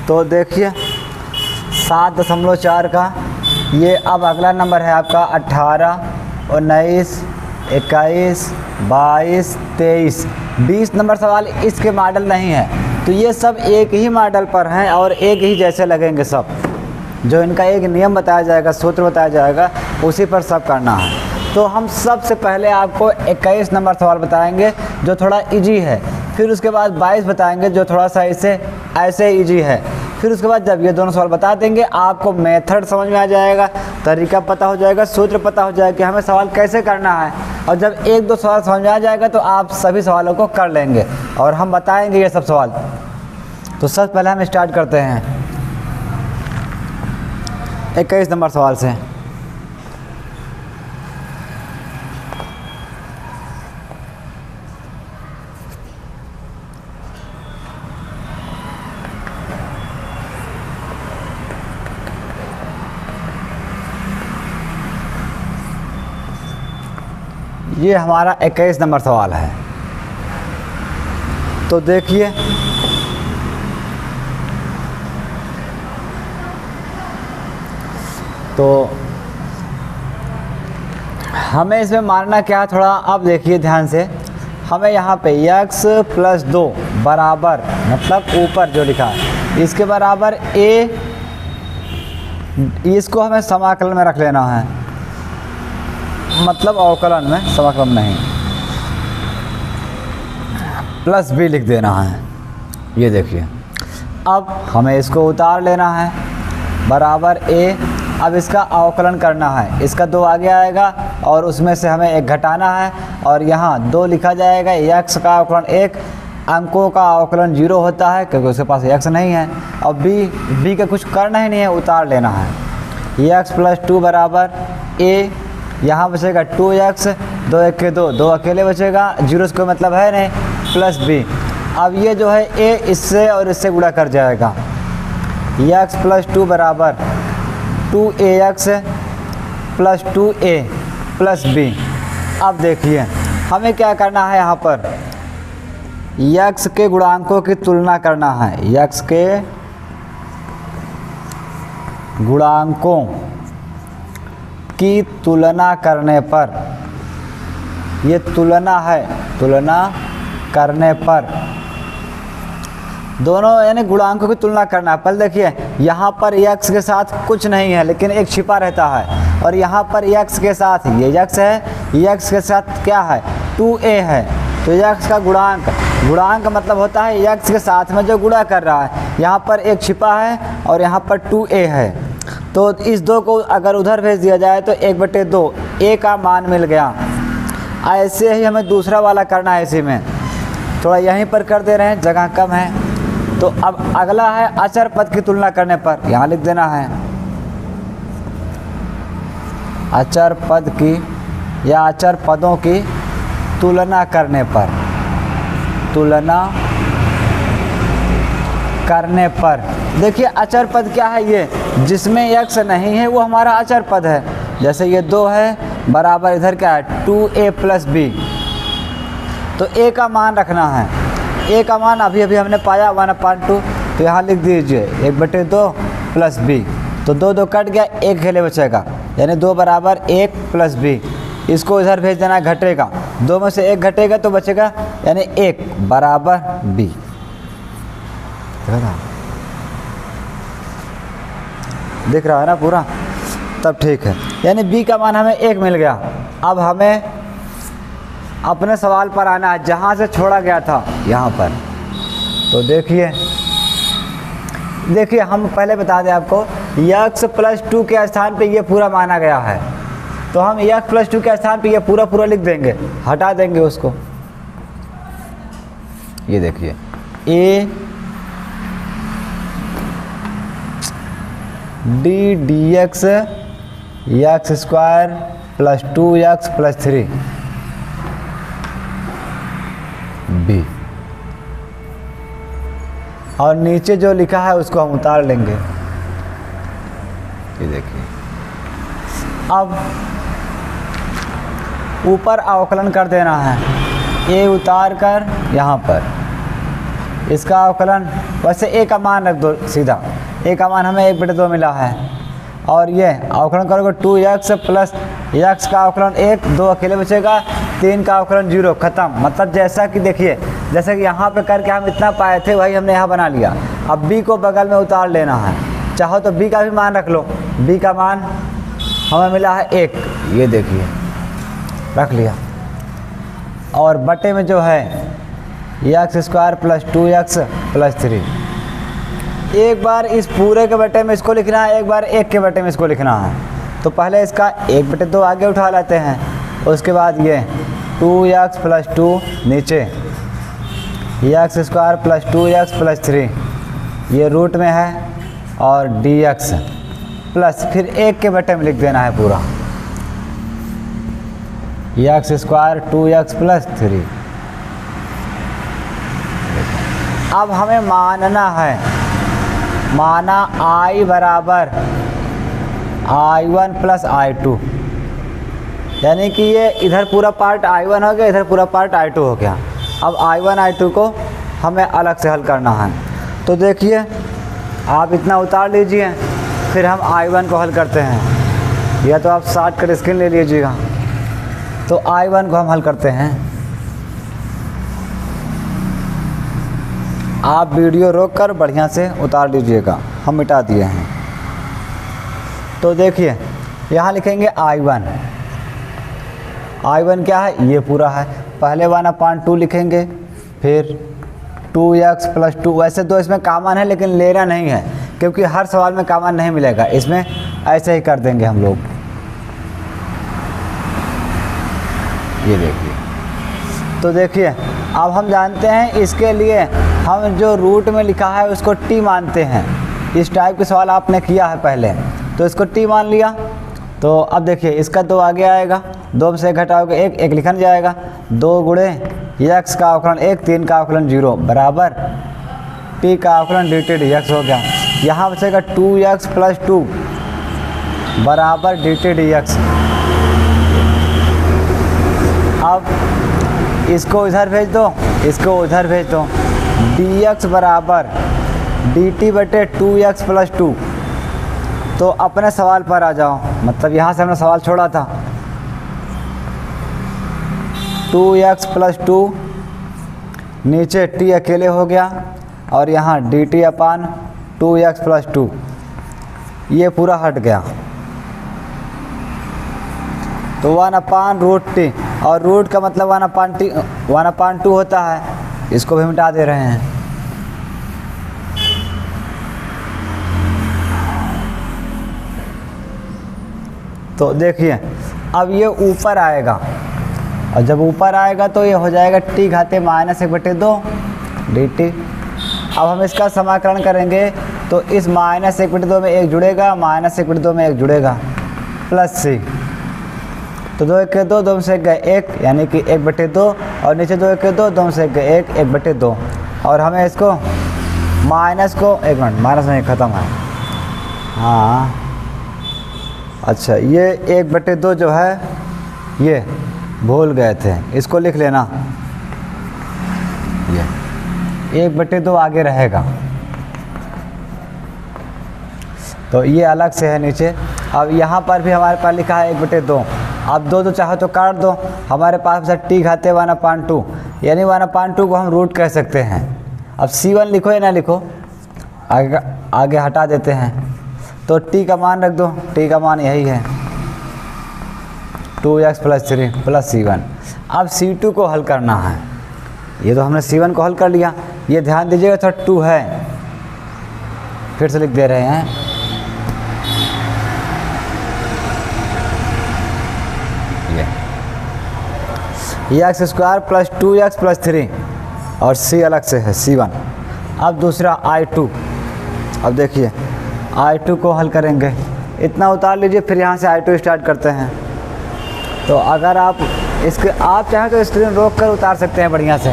तो देखिए 7.4 का ये अब अगला नंबर है आपका 18, 19, 21, 22, 23, 20 नंबर सवाल इसके मॉडल नहीं है। तो ये सब एक ही मॉडल पर हैं और एक ही जैसे लगेंगे सब। जो इनका एक नियम बताया जाएगा, सूत्र बताया जाएगा, उसी पर सब करना है। तो हम सबसे पहले आपको 21 नंबर सवाल बताएंगे जो थोड़ा इजी है, फिर उसके बाद 22 बताएंगे जो थोड़ा सा ऐसे इजी है। फिर उसके बाद जब ये दोनों सवाल बता देंगे आपको मेथड समझ में आ जाएगा, तरीका पता हो जाएगा, सूत्र पता हो जाएगा कि हमें सवाल कैसे करना है। और जब एक दो सवाल समझ में आ जाएगा तो आप सभी सवालों को कर लेंगे और हम बताएंगे ये सब सवाल। तो सबसे पहले हम स्टार्ट करते हैं 21 नंबर सवाल से। ये हमारा 21 नंबर सवाल है। तो देखिए तो हमें इसमें मानना क्या है थोड़ा, अब देखिए ध्यान से। हमें यहाँ पे x + 2 बराबर, मतलब ऊपर जो लिखा है इसके बराबर a, इसको हमें समाकलन में रख लेना है, मतलब अवकलन में, समाकलन नहीं, +b लिख देना है। ये देखिए अब हमें इसको उतार लेना है बराबर a। अब इसका अवकलन करना है, इसका 2 आगे आएगा और उसमें से हमें 1 घटाना है और यहाँ 2 लिखा जाएगा। x का अवकलन 1, अंकों का अवकलन 0 होता है क्योंकि उसके पास x नहीं है। और b का कुछ करना ही नहीं है, उतार लेना है। x + 2 बराबर a, यहाँ बचेगा 2x, 2 1 के 2, 2 अकेले बचेगा, 0 से कोई मतलब है नहीं, +b। अब ये जो है a इससे और इससे गुणा कर जाएगा। x + 2 बराबर 2ax + 2a + b। अब देखिए हमें क्या करना है, यहाँ पर x के गुणांकों की तुलना करना है। x के गुणांकों की तुलना करने पर, ये तुलना है, तुलना करने पर दोनों यानी गुणांकों की तुलना करना है। पहले देखिए यहाँ पर x के साथ कुछ नहीं है लेकिन एक छिपा रहता है, और यहाँ पर x के साथ ये x है, x के साथ क्या है 2a है। तो x का गुणांक मतलब होता है x के साथ में जो गुणा कर रहा है। यहाँ पर एक छिपा है और यहाँ पर 2a है। तो इस 2 को अगर उधर भेज दिया जाए तो 1/2 a का मान मिल गया। ऐसे ही हमें दूसरा वाला करना है, इसी में थोड़ा यहीं पर कर दे रहे हैं, जगह कम है। तो अब अगला है अचर पद की तुलना करने पर, यहाँ लिख देना है अचर पद की या अचर पदों की तुलना करने पर, तुलना करने पर। देखिए अचर पद क्या है, ये जिसमें x नहीं है वो हमारा अचर पद है। जैसे ये 2 है बराबर इधर क्या है 2a + b। तो a का मान रखना है, a का मान अभी हमने पाया 1/2, तो यहाँ लिख दीजिए 1/2 + b। तो 2 कट गया, 1 अकेले बचेगा, यानी 2 बराबर 1 + b। इसको इधर भेज देना, घटेगा, 2 में से 1 घटेगा तो बचेगा, यानी 1 बराबर b। दिख रहा है ना पूरा, तब ठीक है। यानी b का मान हमें 1 मिल गया। अब हमें अपने सवाल पर आना है जहाँ से छोड़ा गया था, यहाँ पर। तो देखिए हम पहले बता दें आपको, x + 2 के स्थान पे ये पूरा माना गया है। तो हम x + 2 के स्थान पे ये पूरा लिख देंगे, हटा देंगे उसको। ये देखिए a dx x² + 2x + 3 b, और नीचे जो लिखा है उसको हम उतार लेंगे। ये देखिए अब ऊपर अवकलन कर देना है, a उतार कर यहाँ पर इसका अवकलन, वैसे ए का मान रख दो सीधा, ए का मान हमें 1/2 मिला है, और ये अवकलन करोगे 2x प्लस x का अवकलन 1, 2 अकेले बचेगा, 3 का अवकलन 0, ख़त्म। मतलब जैसा कि देखिए, जैसे कि यहाँ पे करके हम इतना पाए थे वही हमने यहाँ बना लिया। अब b को बगल में उतार लेना है, चाहो तो b का भी मान रख लो, b का मान हमें मिला है 1, ये देखिए रख लिया, और बटे में जो है x² प्लस 2x प्लस 3। एक बार इस पूरे के बटे में इसको लिखना है, एक बार 1 के बटे में इसको लिखना है। तो पहले इसका 1/2 आगे उठा लेते हैं, उसके बाद ये 2x प्लस 2 नीचे, x² प्लस 2x प्लस 3 ये रूट में है, और dx प्लस फिर 1 के बटे में लिख देना है पूरा, x² 2x प्लस 3। अब हमें मानना है, माना I बराबर I1 प्लस I2, यानी कि ये इधर पूरा पार्ट I1 हो गया, इधर पूरा पार्ट I2 हो गया। अब I1 I2 को हमें अलग से हल करना है। तो देखिए आप इतना उतार लीजिए, फिर हम I1 को हल करते हैं, या तो आप शॉर्टकट स्क्रीन ले लीजिएगा। तो I1 को हम हल करते हैं, आप वीडियो रोककर बढ़िया से उतार लीजिएगा, हम मिटा दिए हैं। तो देखिए यहाँ लिखेंगे I1 क्या है, ये पूरा है, पहले 1/2 लिखेंगे, फिर 2x प्लस 2, वैसे तो इसमें कॉमन है लेकिन लेना नहीं है क्योंकि हर सवाल में कॉमन नहीं मिलेगा, इसमें ऐसे ही कर देंगे हम लोग। ये देखिए, तो देखिए अब हम जानते हैं इसके लिए हम जो रूट में लिखा है उसको t मानते हैं। इस टाइप के सवाल आपने किया है पहले, तो इसको t मान लिया। तो अब देखिए इसका 2 आगे आएगा, 2 में से 1 घटाओगे 1, 1 लिखा जाएगा, 2 गुणे x का अवकलन 1, 3 का अवकलन 0 बराबर t का अवकलन dt dx हो गया। यहाँ बचेगा 2x प्लस 2 बराबर dt dx। अब इसको इधर भेज दो, इसको उधर भेज दो, dx बराबर dt बटे 2x प्लस 2। तो अपने सवाल पर आ जाओ, मतलब यहाँ से हमने सवाल छोड़ा था, 2x प्लस 2 नीचे t अकेले हो गया, और यहाँ dt अपान 2x प्लस 2 ये पूरा हट गया। तो 1/√t, और रूट का मतलब 1/2 होता है, इसको भी मिटा दे रहे हैं। तो देखिए अब ये ऊपर आएगा, और जब ऊपर आएगा तो ये हो जाएगा t घाते -1/2 dt। अब हम इसका समाकलन करेंगे तो इस -1/2 में 1 जुड़ेगा, -1/2 में 1 जुड़ेगा, प्लस c। तो 2 1 2, 2 में से 1 गए 1, यानी कि 1/2, और नीचे 2 1 2, 2 में से 1 गए 1, 1/2। और हमें इसको माइनस को, 1 मिनट, माइनस नहीं ख़त्म है, हाँ अच्छा, ये 1/2 जो है ये भूल गए थे, इसको लिख लेना, ये 1/2 आगे रहेगा, तो ये अलग से है नीचे। अब यहाँ पर भी हमारे पास लिखा है 1/2। अब 2 चाहो तो काट दो, हमारे पास t घाते 1/2, यानी 1/2 को हम रूट कह सकते हैं। अब c1 लिखो या ना लिखो, आगे हटा देते हैं, तो t का मान रख दो, t का मान यही है 2x प्लस 3 प्लस c1। अब c2 को हल करना है, ये तो हमने c1 को हल कर लिया, ये ध्यान दीजिएगा थोड़ा 2 है, फिर से लिख दे रहे हैं, ये x² प्लस 2x प्लस 3, और c अलग से है c1। अब दूसरा I2, अब देखिए I2 को हल करेंगे, इतना उतार लीजिए, फिर यहाँ से I2 स्टार्ट करते हैं। तो अगर आप चाहें तो स्क्रीन रोक कर उतार सकते हैं बढ़िया से,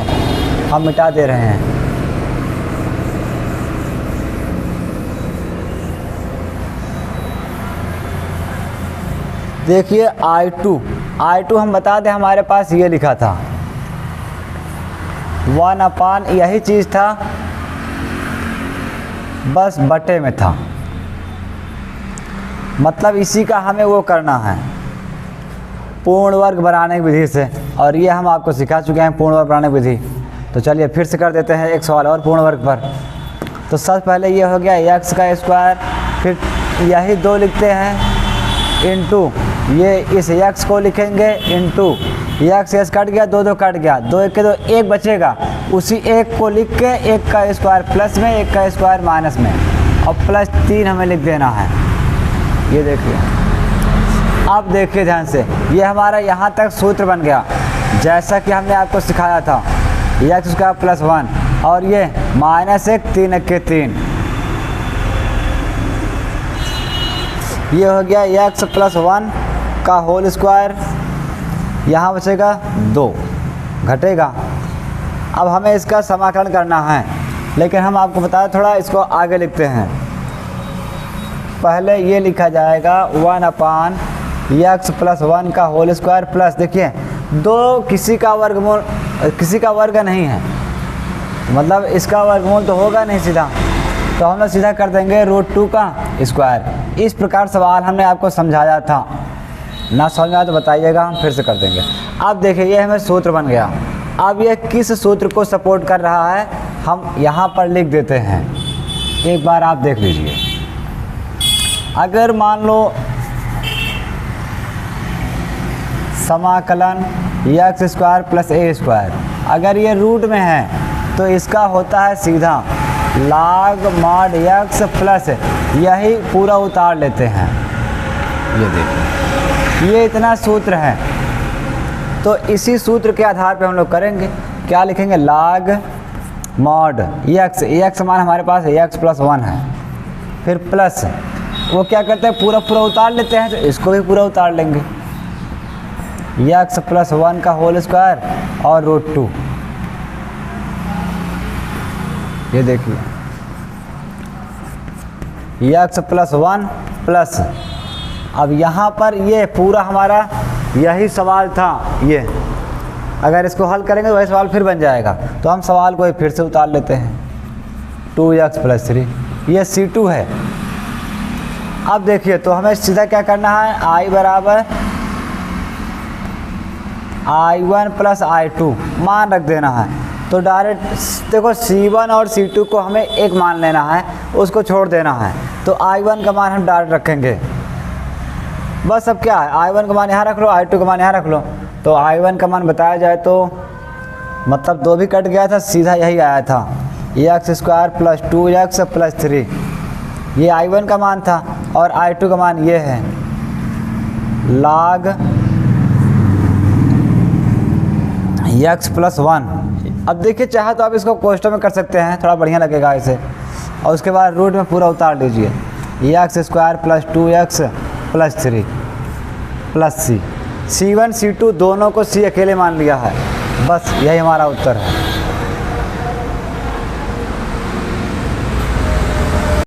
हम मिटा दे रहे हैं। देखिए I2 हम बता दें, हमारे पास ये लिखा था 1/, यही चीज़ था बस बटे में था, मतलब इसी का हमें वो करना है पूर्ण वर्ग बनाने की विधि से, और ये हम आपको सिखा चुके हैं पूर्ण वर्ग बनाने की विधि। तो चलिए फिर से कर देते हैं एक सवाल और पूर्ण वर्ग पर। तो सबसे पहले ये हो गया x का स्क्वायर, फिर यही 2 लिखते हैं इंटू ये इस x को लिखेंगे इंटू x कट गया, 2 कट गया, 2 1 के 2 1 बचेगा, उसी 1 को लिख के 1 का स्क्वायर प्लस में 1 का स्क्वायर माइनस में, और प्लस 3 हमें लिख देना है। ये देखिए, अब देखिए ध्यान से, ये हमारा यहाँ तक सूत्र बन गया जैसा कि हमने आपको सिखाया था, x स्क्वायर प्लस 1 और ये माइनस 1 3 1 के 3, ये हो गया x प्लस 1 का होल स्क्वायर, यहाँ बचेगा 2 घटेगा। अब हमें इसका समाकलन करना है, लेकिन हम आपको बताया थोड़ा इसको आगे लिखते हैं। पहले ये लिखा जाएगा 1/x प्लस 1 का होल स्क्वायर प्लस, देखिए 2 किसी का वर्गमूल, किसी का वर्ग नहीं है, मतलब इसका वर्गमूल तो होगा नहीं सीधा, तो हम लोग सीधा कर देंगे √2 का स्क्वायर। इस प्रकार सवाल हमने आपको समझाया था, ना समझ में आया तो बताइएगा, हम फिर से कर देंगे। अब देखिए ये हमें सूत्र बन गया। अब ये किस सूत्र को सपोर्ट कर रहा है हम यहाँ पर लिख देते हैं, एक बार आप देख लीजिए। अगर मान लो समाकलन x square plus a square, अगर ये रूट में है तो इसका होता है सीधा log mod x प्लस, यही पूरा उतार लेते हैं। ये देखिए, ये इतना सूत्र है, तो इसी सूत्र के आधार पे हम लोग करेंगे, क्या लिखेंगे log mod x मान हमारे पास x प्लस 1 है, फिर प्लस वो क्या करते हैं पूरा उतार लेते हैं, तो इसको भी पूरा उतार लेंगे, x प्लस 1 का होल स्क्वायर और √2। ये देखिए x प्लस 1 प्लस, अब यहाँ पर ये पूरा हमारा यही सवाल था, ये अगर इसको हल करेंगे तो वही सवाल फिर बन जाएगा, तो हम सवाल को फिर से उतार लेते हैं 2x प्लस 3, ये C2 है। अब देखिए तो हमें सीधा क्या करना है, I बराबर I1 प्लस I2 मान रख देना है। तो डायरेक्ट देखो C1 और C2 को हमें एक मान लेना है, उसको छोड़ देना है, तो I1 का मान हम डायरेक्ट रखेंगे बस। अब क्या है, I1 का मान यहाँ रख लो, I2 का मान यहाँ रख लो, तो I1 का मान बताया जाए तो मतलब 2 भी कट गया था, सीधा यही आया था x square plus 2x plus 3, ये I1 का मान था, और I2 का मान ये है log x प्लस 1। अब देखिए चाहे तो आप इसको कोष्टक में कर सकते हैं, थोड़ा बढ़िया लगेगा इसे, और उसके बाद रूट में पूरा उतार लीजिए, x square plus 2x plus 3 plus C1 C2 दोनों को C अकेले मान लिया है, बस यही हमारा उत्तर है।